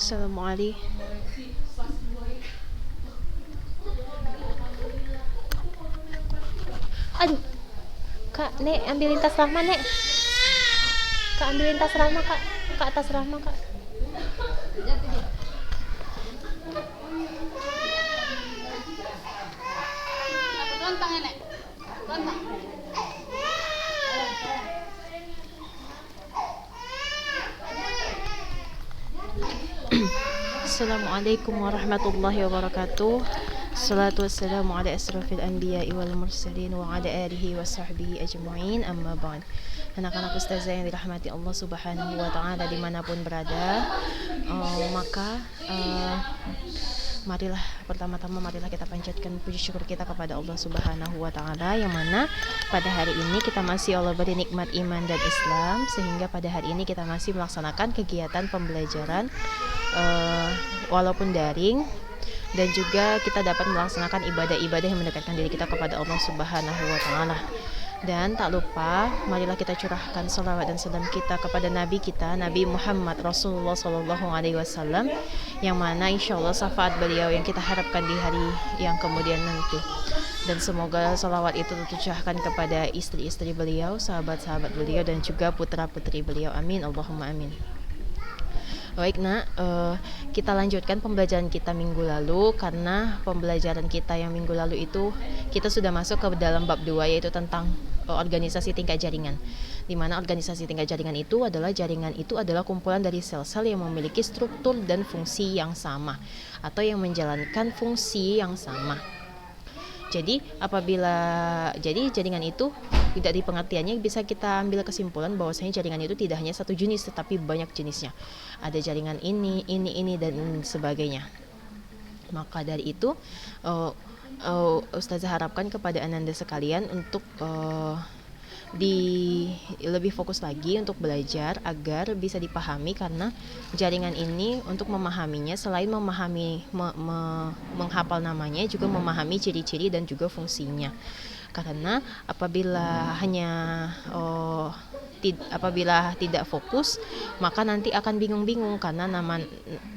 Assalamualaikum. Aduh, Kak, Nek, ambilin tas Rahma, Nek. Kak, ambilin tas Rahma, Kak. Kak, tas Rahma, Kak. Lontang ya, Nek? Lontang. Assalamualaikum warahmatullahi wabarakatuh. Salatu wassalamu ala asrafil anbiya'i wal mursalin wa ala alihi wa sahbihi ajma'in, amma ba'd. Anak-anak ustazah yang dirahmati Allah subhanahu wa ta'ala dimanapun berada, marilah marilah kita panjatkan puji syukur kita kepada Allah subhanahu wa ta'ala, yang mana pada hari ini kita masih Allah beri nikmat iman dan Islam, sehingga pada hari ini kita masih melaksanakan kegiatan pembelajaran walaupun daring, dan juga kita dapat melaksanakan ibadah-ibadah yang mendekatkan diri kita kepada Allah subhanahu wa ta'ala. Dan tak lupa, marilah kita curahkan salawat dan salam kita kepada Nabi kita, Nabi Muhammad Rasulullah SAW, yang mana insya Allah syafaat beliau yang kita harapkan di hari yang kemudian nanti. Dan semoga salawat itu tercurahkan kepada istri-istri beliau, sahabat-sahabat beliau, dan juga putra-putri beliau. Amin, Allahumma amin. Baik nak, kita lanjutkan pembelajaran kita minggu lalu, karena pembelajaran kita yang minggu lalu itu kita sudah masuk ke dalam bab 2, yaitu tentang organisasi tingkat jaringan. Di mana organisasi tingkat jaringan itu adalah kumpulan dari sel-sel yang memiliki struktur dan fungsi yang sama, atau yang menjalankan fungsi yang sama. Jadi jaringan itu tidak, di pengertiannya bisa kita ambil kesimpulan bahwasanya jaringan itu tidak hanya satu jenis, tetapi banyak jenisnya. Ada jaringan ini dan sebagainya. Maka dari itu Ustazah harapkan kepada ananda sekalian untuk lebih fokus lagi untuk belajar agar bisa dipahami, karena jaringan ini untuk memahaminya selain menghafal namanya, juga memahami ciri-ciri dan juga fungsinya. Karena apabila tidak fokus, maka nanti akan bingung-bingung, karena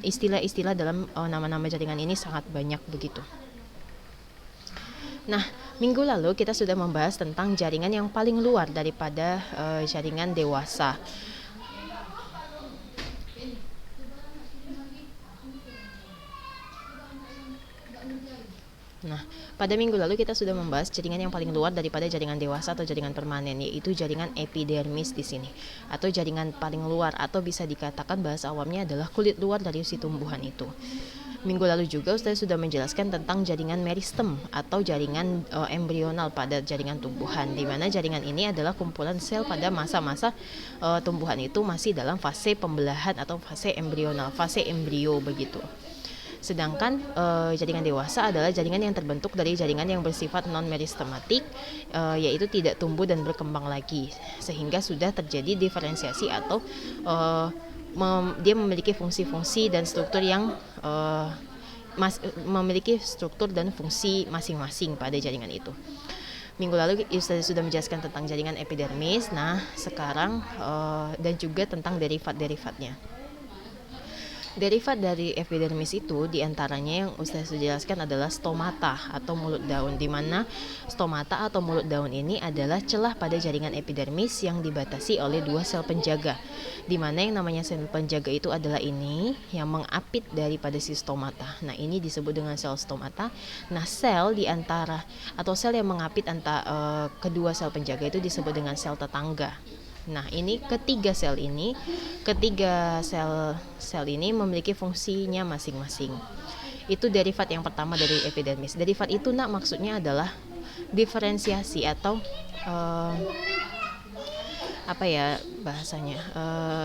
istilah-istilah dalam nama-nama jaringan ini sangat banyak begitu. Nah, minggu lalu kita sudah membahas tentang jaringan yang paling luar daripada jaringan dewasa. Nah, pada minggu lalu kita sudah membahas jaringan yang paling luar daripada jaringan dewasa atau jaringan permanen, yaitu jaringan epidermis di sini, atau jaringan paling luar, atau bisa dikatakan bahasa awamnya adalah kulit luar dari si tumbuhan itu. Minggu lalu juga Ustaz sudah menjelaskan tentang jaringan meristem atau jaringan embrional pada jaringan tumbuhan, di mana jaringan ini adalah kumpulan sel pada masa-masa tumbuhan itu masih dalam fase pembelahan atau fase embrional, fase embrio begitu. Sedangkan jaringan dewasa adalah jaringan yang terbentuk dari jaringan yang bersifat non-meristematik, yaitu tidak tumbuh dan berkembang lagi, sehingga sudah terjadi diferensiasi atau dia memiliki fungsi-fungsi dan struktur yang memiliki struktur dan fungsi masing-masing pada jaringan itu. Minggu lalu Ustaz sudah menjelaskan tentang jaringan epidermis. Nah, sekarang dan juga tentang derivat-derivatnya. Derivat dari epidermis itu diantaranya yang Ustaz sudah jelaskan adalah stomata atau mulut daun, di mana stomata atau mulut daun ini adalah celah pada jaringan epidermis yang dibatasi oleh dua sel penjaga, di mana yang namanya sel penjaga itu adalah ini yang mengapit daripada si stomata. Nah, ini disebut dengan sel stomata. Nah, sel di antara atau sel yang mengapit antara kedua sel penjaga itu disebut dengan sel tetangga. Nah, ini ketiga sel ini memiliki fungsinya masing-masing. Itu derivat yang pertama dari epidermis. Derivat itu maksudnya adalah diferensiasi atau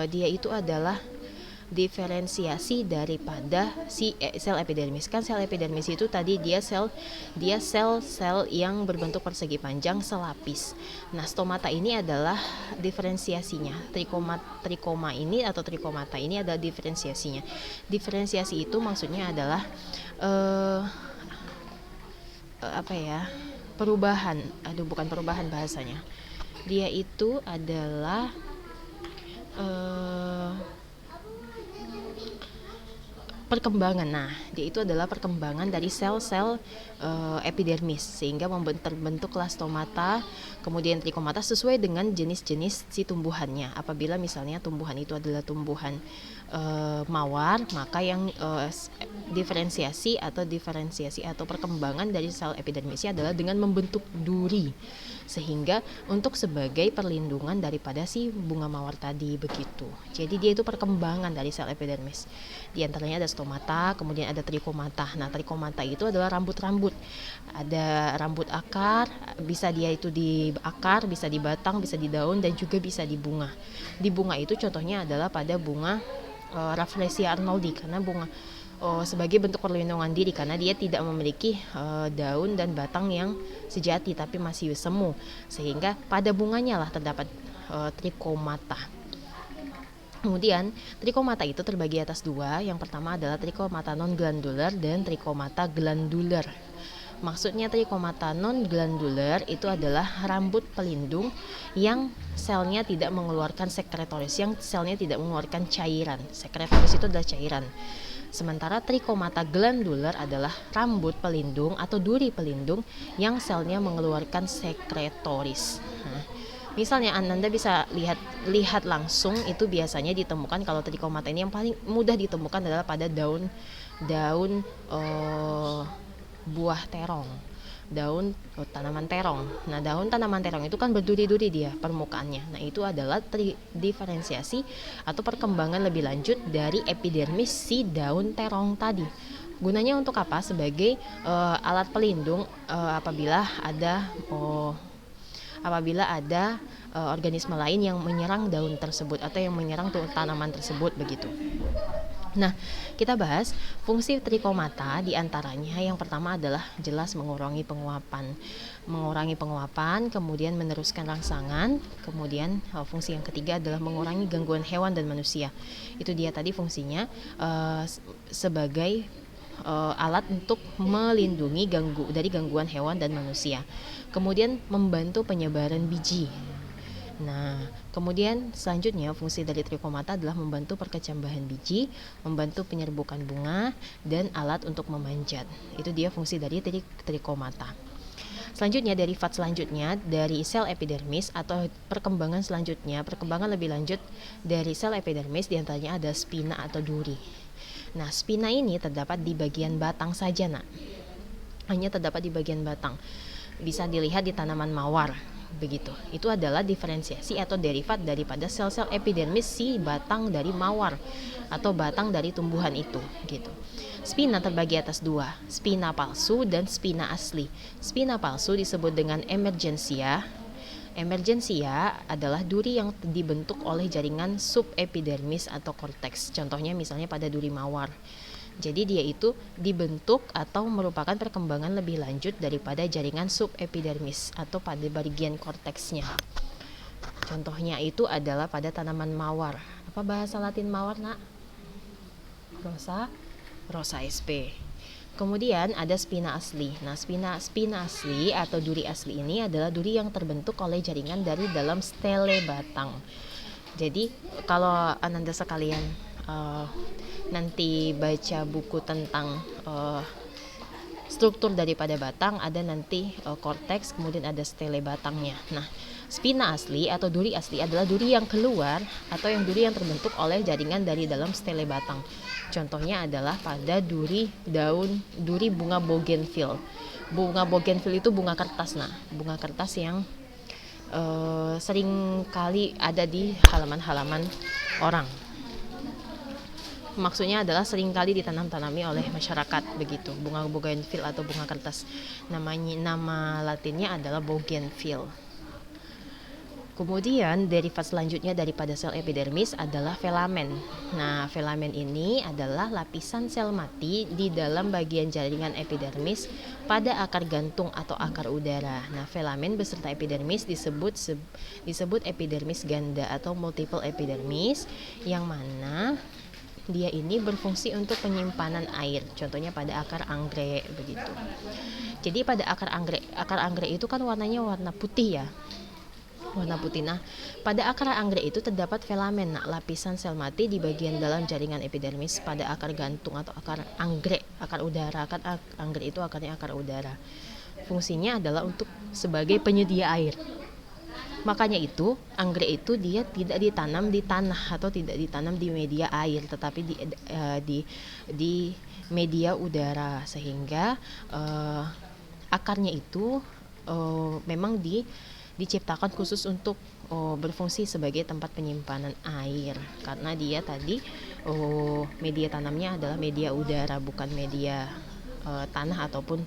dia itu adalah diferensiasi daripada si sel epidermis. Kan sel epidermis itu tadi dia sel-sel yang berbentuk persegi panjang selapis. Nah, stomata ini adalah diferensiasinya. Trikoma ini atau trikomata ini adalah diferensiasinya. Diferensiasi itu maksudnya adalah perubahan. Bukan perubahan bahasanya. Dia itu adalah perkembangan. Nah, dia itu adalah perkembangan dari sel-sel epidermis sehingga terbentuklah stomata, kemudian trikomata sesuai dengan jenis-jenis si tumbuhannya. Apabila misalnya tumbuhan itu adalah tumbuhan mawar, maka yang diferensiasi atau perkembangan dari sel epidermisnya adalah dengan membentuk duri, sehingga untuk sebagai perlindungan daripada si bunga mawar tadi begitu. Jadi dia itu perkembangan dari sel epidermis. Di antaranya ada stomata, kemudian ada trikomata. Nah, trikomata itu adalah rambut-rambut. Ada rambut akar, bisa dia itu di akar, bisa di batang, bisa di daun, dan juga bisa di bunga. Di bunga itu contohnya adalah pada bunga Rafflesia arnoldi, karena bunga sebagai bentuk perlindungan diri karena dia tidak memiliki daun dan batang yang sejati tapi masih semu, sehingga pada bunganya lah terdapat trikomata. Kemudian trikomata itu terbagi atas dua. Yang pertama adalah trikomata non glandular dan trikomata glandular. Maksudnya trikomata non glandular itu adalah rambut pelindung yang selnya tidak mengeluarkan sekretoris, yang selnya tidak mengeluarkan cairan. Sekretoris itu adalah cairan. Sementara trikomata glandular adalah rambut pelindung atau duri pelindung yang selnya mengeluarkan sekretoris. Nah, misalnya Ananda bisa lihat langsung, itu biasanya ditemukan kalau trikomata ini yang paling mudah ditemukan adalah pada daun buah terong, daun tanaman terong. Nah, daun tanaman terong itu kan berduri-duri dia permukaannya. Nah, itu adalah diferensiasi atau perkembangan lebih lanjut dari epidermis si daun terong tadi. Gunanya untuk apa? Sebagai alat pelindung apabila ada organisme lain yang menyerang daun tersebut atau yang menyerang tanaman tersebut begitu. Nah, kita bahas fungsi trikomata. Di antaranya yang pertama adalah jelas mengurangi penguapan, kemudian meneruskan rangsangan, kemudian fungsi yang ketiga adalah mengurangi gangguan hewan dan manusia. Itu dia tadi fungsinya sebagai alat untuk melindungi dari gangguan hewan dan manusia. Kemudian membantu penyebaran biji. Nah, kemudian selanjutnya fungsi dari trikomata adalah membantu perkecambahan biji, membantu penyerbukan bunga, dan alat untuk memanjat. Itu dia fungsi dari trikomata. Selanjutnya, derivat selanjutnya dari sel epidermis atau perkembangan lebih lanjut dari sel epidermis, diantaranya ada spina atau duri. Nah, spina ini terdapat di bagian batang saja, hanya terdapat di bagian batang. Bisa dilihat di tanaman mawar. Begitu. Itu adalah diferensiasi atau derivat daripada sel-sel epidermis si batang dari mawar atau batang dari tumbuhan itu, gitu. Spina terbagi atas dua, spina palsu dan spina asli. Spina palsu disebut dengan emergensia. Emergensia adalah duri yang dibentuk oleh jaringan subepidermis atau korteks. Contohnya misalnya pada duri mawar. Jadi dia itu dibentuk atau merupakan perkembangan lebih lanjut daripada jaringan subepidermis atau pada bagian korteksnya. Contohnya itu adalah pada tanaman mawar. Apa bahasa Latin mawar, Nak? Rosa sp. Kemudian ada spina asli. Nah, spina asli atau duri asli ini adalah duri yang terbentuk oleh jaringan dari dalam stele batang. Jadi kalau Ananda sekalian nanti baca buku tentang struktur daripada batang, ada nanti korteks, kemudian ada stele batangnya. Nah, spina asli atau duri asli adalah duri yang keluar atau duri yang terbentuk oleh jaringan dari dalam stele batang. Contohnya adalah pada duri bunga bougainville. Bunga bougainville itu bunga kertas, bunga kertas yang sering kali ada di halaman-halaman orang. Maksudnya adalah seringkali ditanam-tanami oleh masyarakat begitu, bunga bougainville atau bunga kertas. Nama latinnya adalah bougainville. Kemudian derivat selanjutnya daripada sel epidermis adalah filamen. Nah, filamen ini adalah lapisan sel mati di dalam bagian jaringan epidermis pada akar gantung atau akar udara. Nah, filamen beserta epidermis disebut epidermis ganda atau multiple epidermis, yang mana dia ini berfungsi untuk penyimpanan air. Contohnya pada akar anggrek begitu. Jadi pada akar anggrek itu kan warnanya warna putih ya. warna putih. Nah, pada akar anggrek itu terdapat filamen, nah, lapisan sel mati di bagian dalam jaringan epidermis pada akar gantung atau akar anggrek, akar udara. Kan anggrek itu akarnya akar udara. Fungsinya adalah untuk sebagai penyedia air. Makanya itu anggrek itu dia tidak ditanam di tanah atau tidak ditanam di media air, tetapi di media udara, sehingga akarnya itu memang diciptakan khusus untuk berfungsi sebagai tempat penyimpanan air, karena dia tadi media tanamnya adalah media udara, bukan media tanah ataupun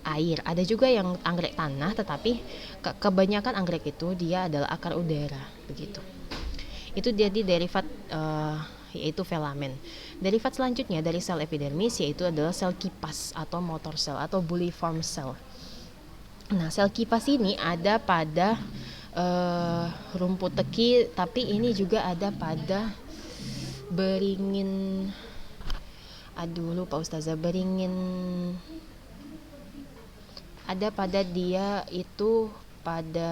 air. Ada juga yang anggrek tanah, tetapi kebanyakan anggrek itu dia adalah akar udara, begitu. Itu jadi derivat yaitu filamen. Derivat selanjutnya dari sel epidermis yaitu adalah sel kipas atau motor sel atau bulliform cell. Nah, sel kipas ini ada pada rumput teki, tapi ini juga ada pada beringin. Lupa Ustazah, beringin. Ada pada dia itu pada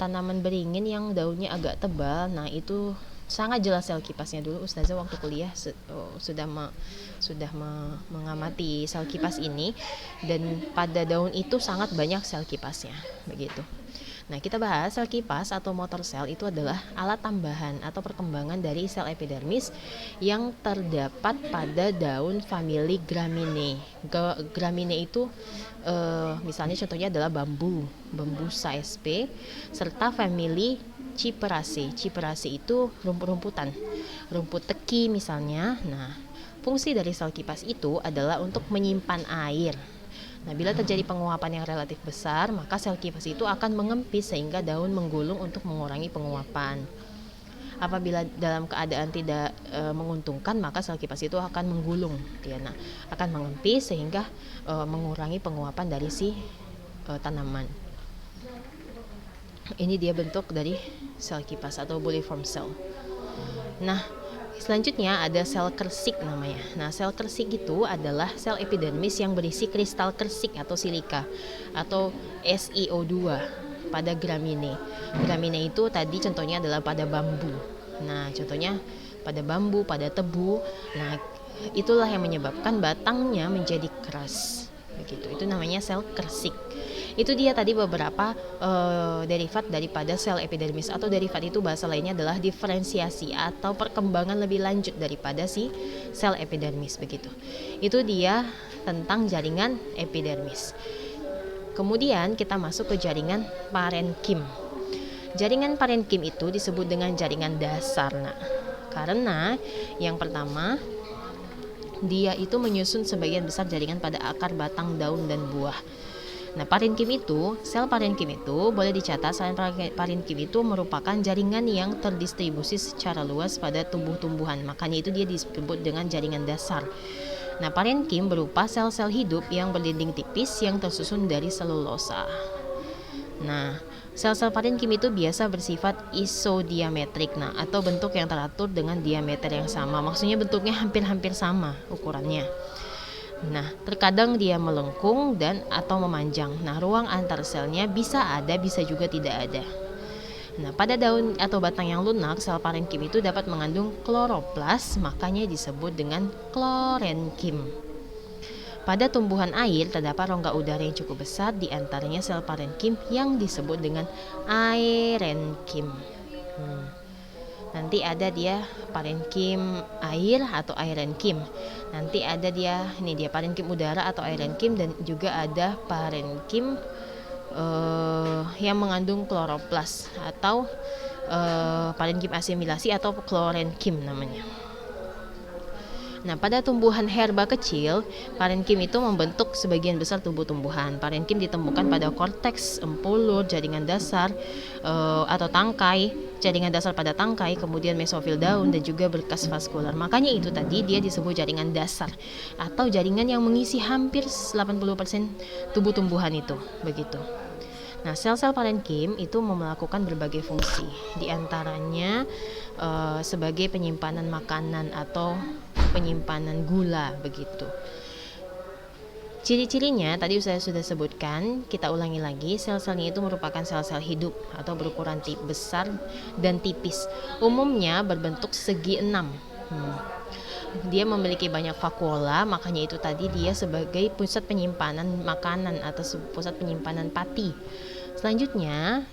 tanaman beringin yang daunnya agak tebal. Nah, itu sangat jelas sel kipasnya. Dulu Ustazah waktu kuliah sudah mengamati sel kipas ini, dan pada daun itu sangat banyak sel kipasnya, begitu. Nah, kita bahas sel kipas atau motor sel itu adalah alat tambahan atau perkembangan dari sel epidermis yang terdapat pada daun famili Gramineae. Gramineae itu misalnya contohnya adalah bambu Saespe, serta famili Cyperaceae. Cyperaceae itu rumput-rumputan, rumput teki misalnya. Nah, fungsi dari sel kipas itu adalah untuk menyimpan air. Nah, bila terjadi penguapan yang relatif besar, maka sel kipas itu akan mengempis sehingga daun menggulung untuk mengurangi penguapan. Apabila dalam keadaan tidak menguntungkan, maka sel kipas itu akan menggulung, nah, akan mengempis sehingga mengurangi penguapan dari si tanaman. Ini dia bentuk dari sel kipas atau bulliform cell. Nah, selanjutnya ada sel kersik namanya. Nah, sel kersik itu adalah sel epidermis yang berisi kristal kersik atau silika atau SiO2 pada Gramineae. Gramineae itu tadi contohnya adalah pada bambu. Nah, contohnya pada bambu, pada tebu. Nah, itulah yang menyebabkan batangnya menjadi keras. Begitu. Itu namanya sel kersik. Itu dia tadi beberapa derivat daripada sel epidermis, atau derivat itu bahasa lainnya adalah diferensiasi atau perkembangan lebih lanjut daripada si sel epidermis, begitu. Itu dia tentang jaringan epidermis. Kemudian kita masuk ke jaringan parenkim. Jaringan parenkim itu disebut dengan jaringan dasar, nah, karena yang pertama dia itu menyusun sebagian besar jaringan pada akar, batang, daun, dan buah. Nah, sel parenkim itu boleh dicatat, sel parenkim itu merupakan jaringan yang terdistribusi secara luas pada tumbuh-tumbuhan. Makanya itu dia disebut dengan jaringan dasar. Nah, parenkim berupa sel-sel hidup yang berdinding tipis yang tersusun dari selulosa. Nah, sel-sel parenkim itu biasa bersifat isodiametrik, nah, atau bentuk yang teratur dengan diameter yang sama. Maksudnya bentuknya hampir-hampir sama ukurannya. Nah, terkadang dia melengkung dan atau memanjang. Nah, ruang antar selnya bisa ada, bisa juga tidak ada. Nah, pada daun atau batang yang lunak, sel parenkim itu dapat mengandung kloroplas, makanya disebut dengan klorenkim. Pada tumbuhan air terdapat rongga udara yang cukup besar, di antaranya sel parenkim yang disebut dengan aerenkim. Nanti ada dia parenkim air atau aerenkim. Nanti ada dia, ini dia parenkim udara atau aerenkim, dan juga ada parenkim yang mengandung kloroplas atau parenkim asimilasi atau klorenkim namanya. Nah, pada tumbuhan herba kecil, parenkim itu membentuk sebagian besar tumbuh-tumbuhan. Parenkim ditemukan pada korteks, empulur, jaringan dasar atau tangkai, jaringan dasar pada tangkai, kemudian mesofil daun, dan juga berkas vaskular. Makanya itu tadi dia disebut jaringan dasar atau jaringan yang mengisi hampir 80% tumbuh-tumbuhan itu, begitu. Nah, sel-sel parenkim itu melakukan berbagai fungsi, diantaranya sebagai penyimpanan makanan atau penyimpanan gula, begitu. Ciri-cirinya tadi saya sudah sebutkan, kita ulangi lagi, sel-selnya itu merupakan sel-sel hidup atau berukuran besar dan tipis. Umumnya berbentuk segi enam. Dia memiliki banyak vakuola, makanya itu tadi dia sebagai pusat penyimpanan makanan atau pusat penyimpanan pati. Selanjutnya,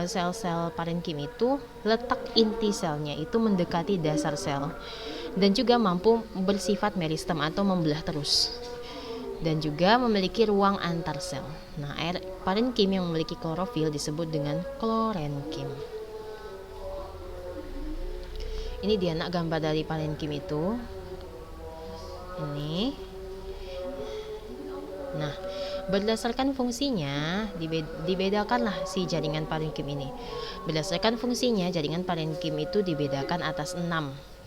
sel-sel parenkim itu letak inti selnya itu mendekati dasar sel dan juga mampu bersifat meristem atau membelah terus. Dan juga memiliki ruang antar sel. Nah, parenkim yang memiliki klorofil disebut dengan klorenkim. Ini dia nak gambar dari parenkim itu. Ini. Nah, berdasarkan fungsinya dibedakanlah si jaringan parenkim ini. Berdasarkan fungsinya, jaringan parenkim itu dibedakan atas 6.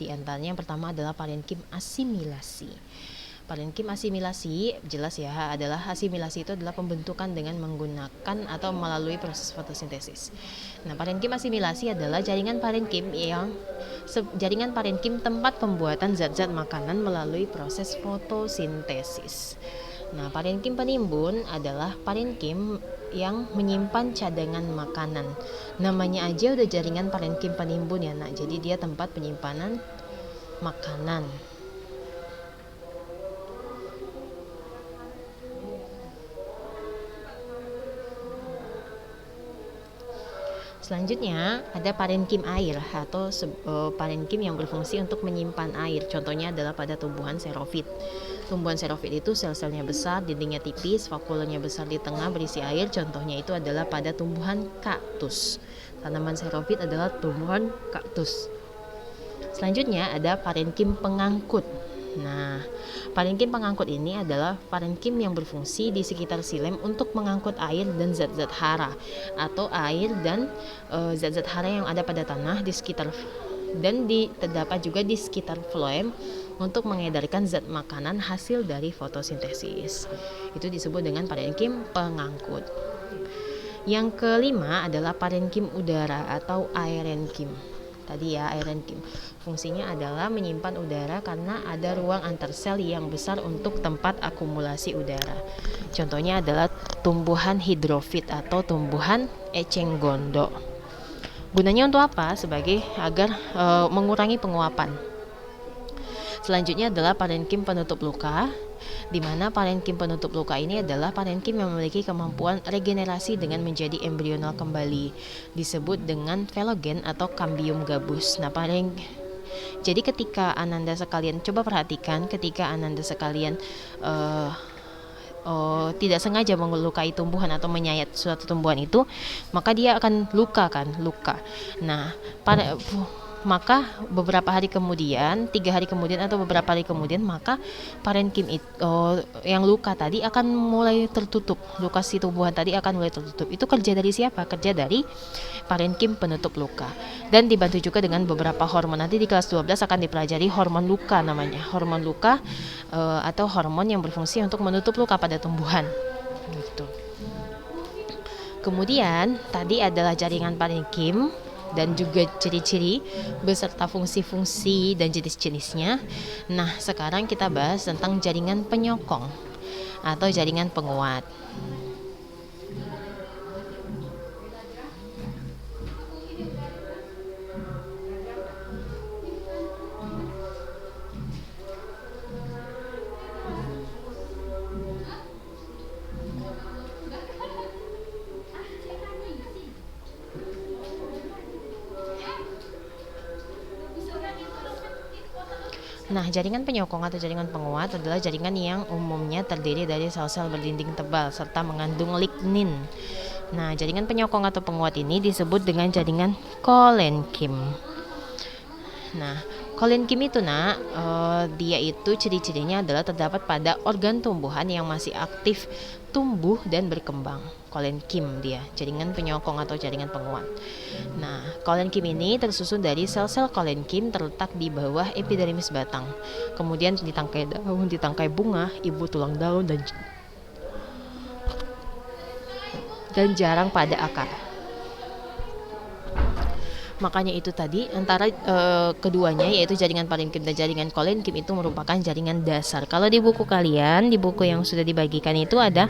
Di antaranya yang pertama adalah parenkim asimilasi. Parenkim asimilasi, jelas ya, adalah asimilasi itu adalah pembentukan dengan menggunakan atau melalui proses fotosintesis. Nah, parenkim asimilasi adalah jaringan parenkim tempat pembuatan zat-zat makanan melalui proses fotosintesis. Nah, parenkim penimbun adalah parenkim yang menyimpan cadangan makanan. Namanya aja udah jaringan parenkim penimbun ya, nak. Jadi dia tempat penyimpanan makanan. Selanjutnya ada parenkim air atau parenkim yang berfungsi untuk menyimpan air. Contohnya adalah pada tumbuhan xerophyt. Tumbuhan xerophyt itu sel-selnya besar, dindingnya tipis, vakuolanya besar di tengah berisi air. Contohnya itu adalah pada tumbuhan kaktus. Tanaman xerophyt adalah tumbuhan kaktus. Selanjutnya ada parenkim pengangkut. Nah, parenkim pengangkut ini adalah parenkim yang berfungsi di sekitar xilem untuk mengangkut air dan zat-zat hara atau air dan zat-zat hara yang ada pada tanah di sekitar, dan terdapat juga di sekitar floem untuk mengedarkan zat makanan hasil dari fotosintesis. Itu disebut dengan parenkim pengangkut. Yang kelima adalah parenkim udara atau aerenkim. Tadi ya, aerenkim. Fungsinya adalah menyimpan udara karena ada ruang antar sel yang besar untuk tempat akumulasi udara. Contohnya adalah tumbuhan hidrofit atau tumbuhan eceng gondok. Gunanya untuk apa? Sebagai agar mengurangi penguapan. Selanjutnya adalah parenkim penutup luka, di mana parenkim penutup luka ini adalah parenkim yang memiliki kemampuan regenerasi dengan menjadi embryonal kembali, disebut dengan velogen atau cambium gabus. Nah, jadi ketika Ananda sekalian, coba perhatikan ketika Ananda sekalian tidak sengaja melukai tumbuhan atau menyayat suatu tumbuhan itu, maka dia akan luka. Nah, maka beberapa hari kemudian, 3 hari kemudian atau beberapa hari kemudian, maka parenkim yang luka tadi akan mulai tertutup. Luka si tumbuhan tadi akan mulai tertutup. Itu kerja dari siapa? Kerja dari parenkim penutup luka. Dan dibantu juga dengan beberapa hormon. Nanti di kelas 12 akan dipelajari hormon luka namanya. Hormon luka atau hormon yang berfungsi untuk menutup luka pada tumbuhan. Gitu. Kemudian tadi adalah jaringan parenkim dan juga ciri-ciri beserta fungsi-fungsi dan jenis-jenisnya. Nah, sekarang kita bahas tentang jaringan penyokong atau jaringan penguat. Nah, jaringan penyokong atau jaringan penguat adalah jaringan yang umumnya terdiri dari sel-sel berdinding tebal serta mengandung lignin. Nah, jaringan penyokong atau penguat ini disebut dengan jaringan kolenkim. Nah, kolenkim itu dia itu ciri-cirinya adalah terdapat pada organ tumbuhan yang masih aktif tumbuh dan berkembang. Kolenkim dia, jaringan penyokong atau jaringan penguat. Nah, kolenkim ini tersusun dari sel-sel kolenkim terletak di bawah epidermis batang. Kemudian di tangkai daun, di tangkai bunga, ibu tulang daun dan jarang pada akar. Makanya itu tadi antara keduanya yaitu jaringan parenkim dan jaringan kolenkim itu merupakan jaringan dasar. Kalau di buku kalian, di buku yang sudah dibagikan itu ada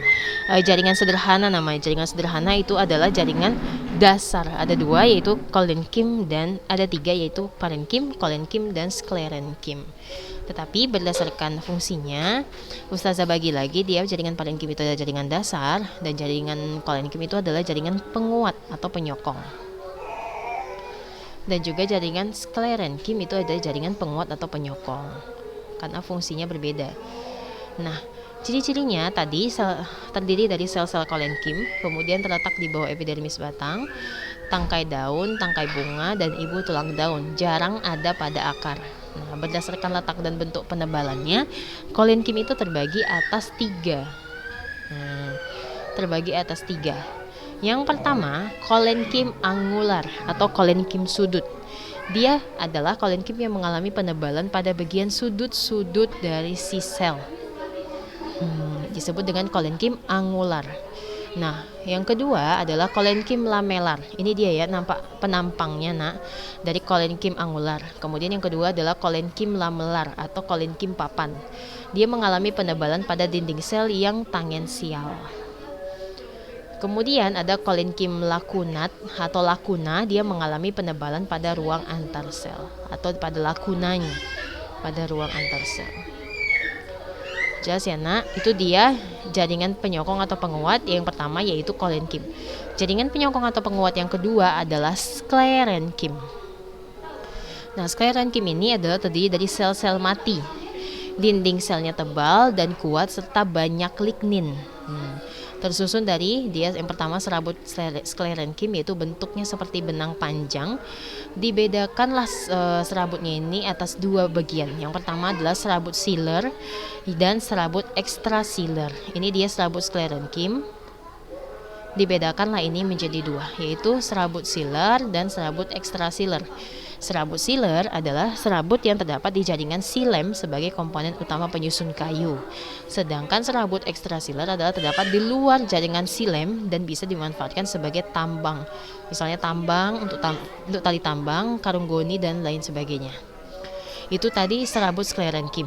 jaringan sederhana namanya. Jaringan sederhana itu adalah jaringan dasar. Ada dua yaitu kolenkim dan ada tiga yaitu parenkim, kolenkim dan sklerenkim. Tetapi berdasarkan fungsinya, Ustazah bagi lagi dia jaringan parenkim itu adalah jaringan dasar dan jaringan kolenkim itu adalah jaringan penguat atau penyokong. Dan juga jaringan sklerenkim itu adalah jaringan penguat atau penyokong karena fungsinya berbeda. Nah, ciri-cirinya tadi terdiri dari sel-sel kolenkim, kemudian terletak di bawah epidermis batang, tangkai daun, tangkai bunga, dan ibu tulang daun. Jarang ada pada akar. Nah, berdasarkan letak dan bentuk penebalannya, kolenkim itu terbagi atas tiga. Yang pertama, kolenkim angular atau kolenkim sudut. Dia adalah kolenkim yang mengalami penebalan pada bagian sudut-sudut dari si sel. Disebut dengan kolenkim angular. Nah, yang kedua adalah kolenkim lamelar. Ini dia ya nampak penampangnya nak dari kolenkim angular. Kemudian yang kedua adalah kolenkim lamelar atau kolenkim papan. Dia mengalami penebalan pada dinding sel yang tangensial. Kemudian ada kolenkim lakunat atau lakuna, dia mengalami penebalan pada ruang antar sel atau pada lakunanya pada ruang antar sel. Jelas ya nak, itu dia jaringan penyokong atau penguat yang pertama yaitu kolenkim. Jaringan penyokong atau penguat yang kedua adalah sklerenkim. Nah, sklerenkim ini adalah terdiri dari sel-sel mati. Dinding selnya tebal dan kuat serta banyak lignin. Tersusun dari dia yang pertama serabut sklerenkim yaitu bentuknya seperti benang panjang. Dibedakanlah serabutnya ini atas dua bagian. Yang pertama adalah serabut sealer dan serabut extrasealer. Ini dia serabut sklerenkim. Dibedakanlah ini menjadi dua, yaitu serabut sealer dan serabut extrasealer. Serabut sealer adalah serabut yang terdapat di jaringan xilem sebagai komponen utama penyusun kayu. Sedangkan serabut extrasealer adalah terdapat di luar jaringan xilem dan bisa dimanfaatkan sebagai tambang. Misalnya tambang untuk tali tambang, karung goni dan lain sebagainya. Itu tadi serabut sklerenkim.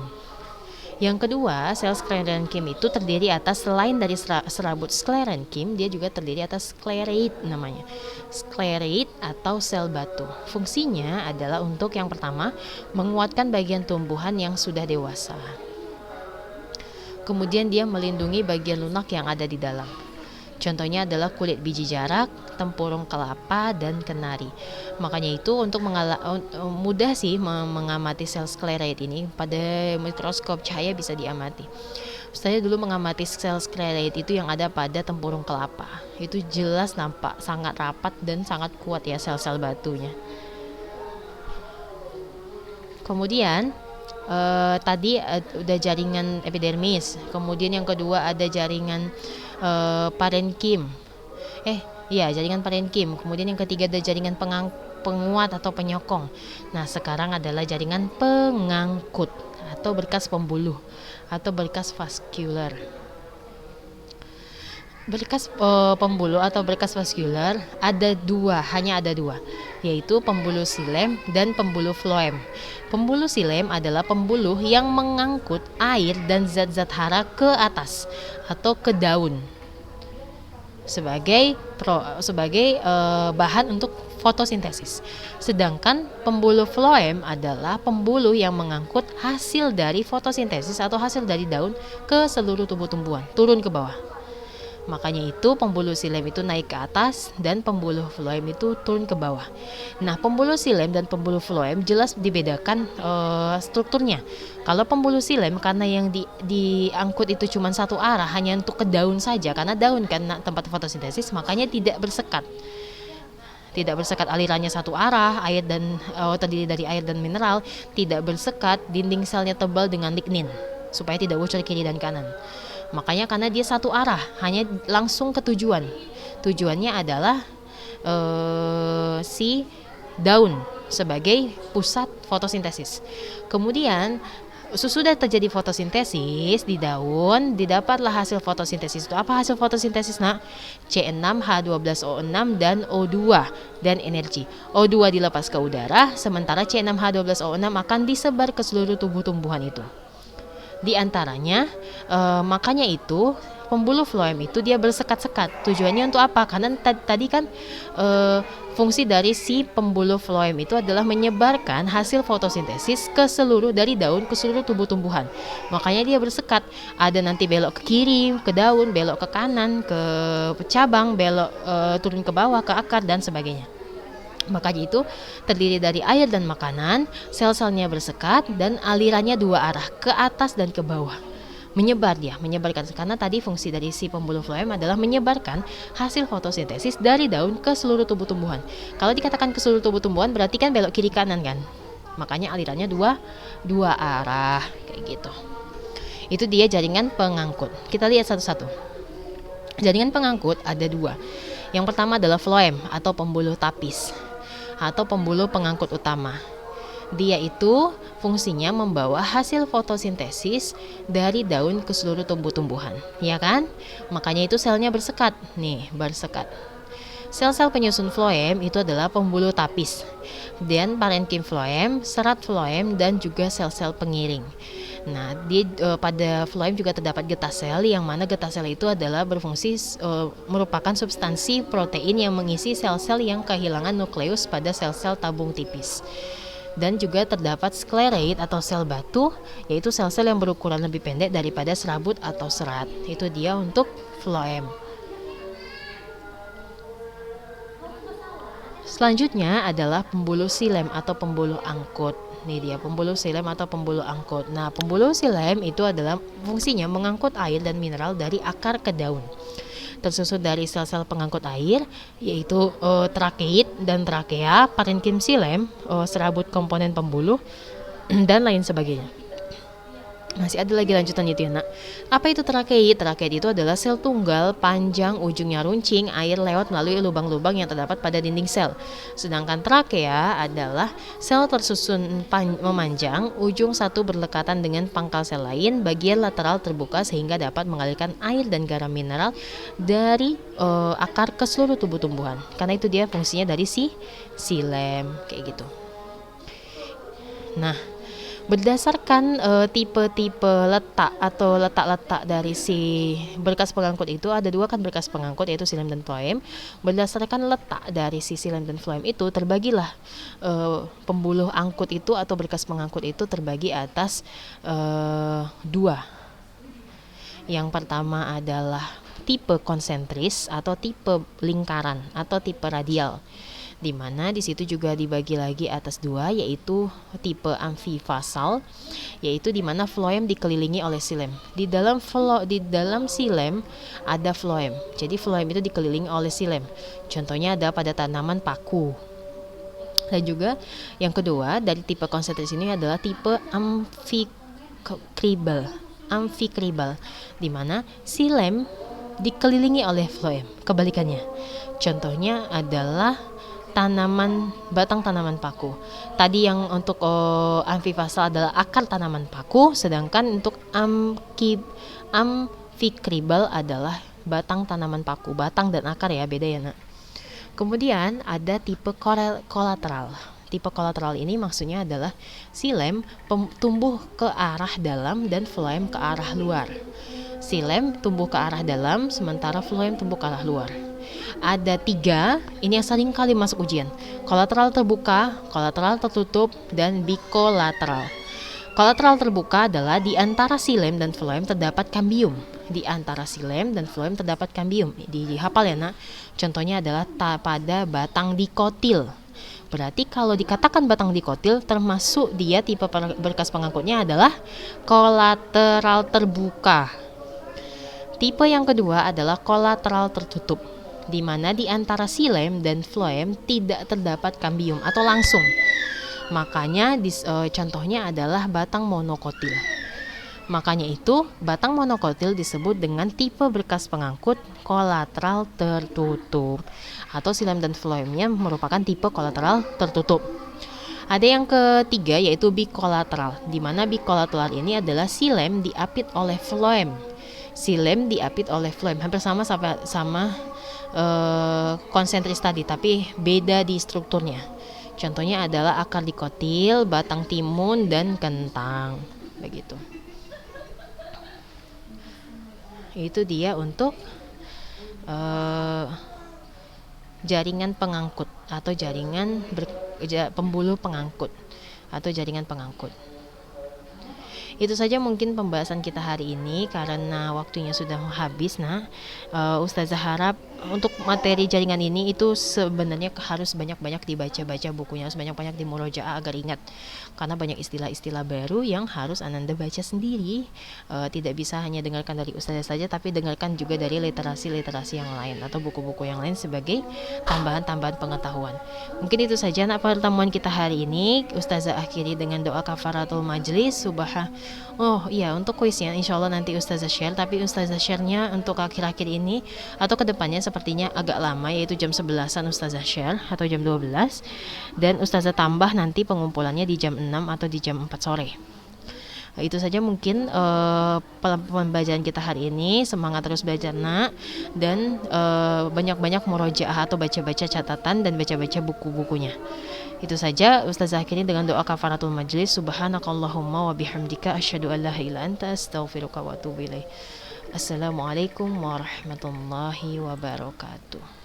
Yang kedua, sel sklerenkim itu terdiri atas selain dari serabut sklerenkim, dia juga terdiri atas sklereit namanya. Sklereit atau sel batu. Fungsinya adalah untuk yang pertama, menguatkan bagian tumbuhan yang sudah dewasa. Kemudian dia melindungi bagian lunak yang ada di dalam. Contohnya adalah kulit biji jarak, tempurung kelapa, dan kenari. Makanya itu untuk mudah sih mengamati sel sklereit ini pada mikroskop cahaya bisa diamati. Saya dulu mengamati sel sklereit itu yang ada pada tempurung kelapa. Itu jelas nampak sangat rapat dan sangat kuat ya sel-sel batunya. Kemudian tadi udah jaringan epidermis. Kemudian yang kedua ada jaringan parenkim. Jaringan parenkim. Kemudian yang ketiga ada jaringan penguat atau penyokong. Nah, sekarang adalah jaringan pengangkut atau berkas pembuluh atau berkas vaskular. Berkas pembuluh atau berkas vaskular hanya ada dua, yaitu pembuluh xilem dan pembuluh floem. Pembuluh xilem adalah pembuluh yang mengangkut air dan zat-zat hara ke atas atau ke daun sebagai bahan untuk fotosintesis. Sedangkan pembuluh floem adalah pembuluh yang mengangkut hasil dari fotosintesis atau hasil dari daun ke seluruh tubuh tumbuhan, turun ke bawah. Makanya itu pembuluh xilem itu naik ke atas dan pembuluh floem itu turun ke bawah. Nah, pembuluh xilem dan pembuluh floem jelas dibedakan strukturnya. Kalau pembuluh xilem karena yang diangkut itu cuma satu arah, hanya untuk ke daun saja, karena daun kan tempat fotosintesis, makanya tidak bersekat. Tidak bersekat alirannya satu arah, terdiri dari air dan mineral, tidak bersekat, dinding selnya tebal dengan lignin supaya tidak bocor kiri dan kanan. Makanya karena dia satu arah, hanya langsung ke tujuan. Tujuannya adalah si daun sebagai pusat fotosintesis. Kemudian sesudah terjadi fotosintesis di daun, didapatlah hasil fotosintesis. Itu apa hasil fotosintesis, Nak? C6H12O6 dan O2 dan energi. O2 dilepas ke udara, sementara C6H12O6 akan disebar ke seluruh tubuh tumbuhan itu. Di antaranya, makanya itu pembuluh floem itu dia bersekat-sekat. Tujuannya untuk apa? Karena tadi kan fungsi dari si pembuluh floem itu adalah menyebarkan hasil fotosintesis ke seluruh dari daun ke seluruh tubuh tumbuhan. Makanya dia bersekat. Ada nanti belok ke kiri, ke daun, belok ke kanan, ke cabang, belok turun ke bawah, ke akar dan sebagainya. Makanya itu terdiri dari air dan makanan, sel-selnya bersekat dan alirannya dua arah, ke atas dan ke bawah. Menyebarkan karena tadi fungsi dari si pembuluh floem adalah menyebarkan hasil fotosintesis dari daun ke seluruh tubuh tumbuhan. Kalau dikatakan ke seluruh tubuh tumbuhan berarti kan belok kiri kanan kan. Makanya alirannya dua arah kayak gitu. Itu dia jaringan pengangkut. Kita lihat satu-satu. Jaringan pengangkut ada dua. Yang pertama adalah floem atau pembuluh tapis atau pembuluh pengangkut utama. Dia itu fungsinya membawa hasil fotosintesis dari daun ke seluruh tumbuh-tumbuhan, ya kan? Makanya itu selnya bersekat. Nih, bersekat. Sel-sel penyusun floem itu adalah pembuluh tapis. Dan parenkim floem, serat floem dan juga sel-sel pengiring. Nah, pada floem juga terdapat getah sel, yang mana getah sel itu adalah berfungsi merupakan substansi protein yang mengisi sel-sel yang kehilangan nukleus pada sel-sel tabung tipis. Dan juga terdapat skleroid atau sel batu, yaitu sel-sel yang berukuran lebih pendek daripada serabut atau serat. Itu dia untuk floem. Selanjutnya adalah pembuluh silem atau pembuluh angkut. Ini dia pembuluh silem atau pembuluh angkut. Nah, pembuluh silem itu adalah fungsinya mengangkut air dan mineral dari akar ke daun. Tersusun dari sel-sel pengangkut air, yaitu trakeit dan trakea, parenkim silem, serabut komponen pembuluh, dan lain sebagainya. Masih ada lagi lanjutan itu ya, Nak. Apa itu trakeit? Trakeit itu adalah sel tunggal panjang, ujungnya runcing, air lewat melalui lubang-lubang yang terdapat pada dinding sel. Sedangkan trakea adalah sel tersusun memanjang, ujung satu berdekatan dengan pangkal sel lain, bagian lateral terbuka sehingga dapat mengalirkan air dan garam mineral dari akar ke seluruh tubuh tumbuhan. Karena itu dia fungsinya dari si silem kayak gitu. Nah, berdasarkan tipe-tipe letak atau letak-letak dari si berkas pengangkut itu, ada dua kan berkas pengangkut, yaitu silem dan floem. Berdasarkan letak dari si silem dan floem itu terbagilah pembuluh angkut itu atau berkas pengangkut itu terbagi atas dua. Yang pertama adalah tipe konsentris atau tipe lingkaran atau tipe radial, di mana di situ juga dibagi lagi atas dua, yaitu tipe amfifasal, yaitu di mana floem dikelilingi oleh silem. Di dalam silem ada floem. Jadi floem itu dikelilingi oleh silem. Contohnya ada pada tanaman paku. Dan juga yang kedua dari tipe konsentris ini adalah tipe amfikribal, di mana silem dikelilingi oleh floem. Kebalikannya. Contohnya adalah batang tanaman paku. Tadi yang untuk amfifasal adalah akar tanaman paku, sedangkan untuk amfikribal adalah batang tanaman paku. Batang dan akar ya, beda ya, Nak. Kemudian ada tipe kolateral. Tipe kolateral ini maksudnya adalah silem tumbuh ke arah dalam dan floem ke arah luar. Silem tumbuh ke arah dalam, sementara floem tumbuh ke arah luar. Ada tiga, ini yang sering kali masuk ujian. Kolateral terbuka, kolateral tertutup, dan bikolateral. Kolateral terbuka adalah di antara silem dan floem terdapat kambium. Di antara silem dan floem terdapat kambium. Dihafal ya, Nak. Contohnya adalah pada batang dikotil. Berarti kalau dikatakan batang dikotil, termasuk dia tipe berkas pengangkutnya adalah kolateral terbuka. Tipe yang kedua adalah kolateral tertutup, di mana di antara silem dan floem tidak terdapat kambium atau langsung. Makanya contohnya adalah batang monokotil. Makanya itu batang monokotil disebut dengan tipe berkas pengangkut kolateral tertutup, atau silem dan floemnya merupakan tipe kolateral tertutup. Ada yang ketiga yaitu bikolateral, di mana bikolateral ini adalah silem diapit oleh floem. Silem diapit oleh floem, hampir sama konsentris tadi, tapi beda di strukturnya. Contohnya adalah akar dikotil, batang timun, dan kentang. Begitu. Itu dia untuk jaringan pengangkut atau pembuluh pengangkut atau jaringan pengangkut. Itu saja mungkin pembahasan kita hari ini karena waktunya sudah habis. Ustazah harap untuk materi jaringan ini itu sebenarnya harus banyak-banyak dibaca bukunya, harus banyak-banyak dimurojaah agar ingat, karena banyak istilah-istilah baru yang harus Ananda baca sendiri. Tidak bisa hanya dengarkan dari ustazah saja, tapi dengarkan juga dari literasi yang lain atau buku-buku yang lain sebagai tambahan-tambahan pengetahuan. Mungkin itu saja pertemuan kita hari ini. Ustazah akhiri dengan doa kafaratul majlis. Untuk kuisnya insya Allah nanti ustazah share, tapi ustazah share-nya untuk akhir-akhir ini atau kedepannya sepertinya agak lama, yaitu jam 11-an ustazah share atau jam 12, dan ustazah tambah nanti pengumpulannya di jam 6 atau di jam 4 sore. Itu saja mungkin pembacaan kita hari ini. Semangat terus belajar dan banyak-banyak murojaah atau baca-baca catatan dan baca-baca buku-bukunya. Itu saja ustazah akhiri dengan doa kafaratul majlis. Subhanakallahumma wa bihamdika asyhadu an la ilaha illa anta astaghfiruka wa atubu ilaik. Assalamualaikum warahmatullahi wabarakatuh.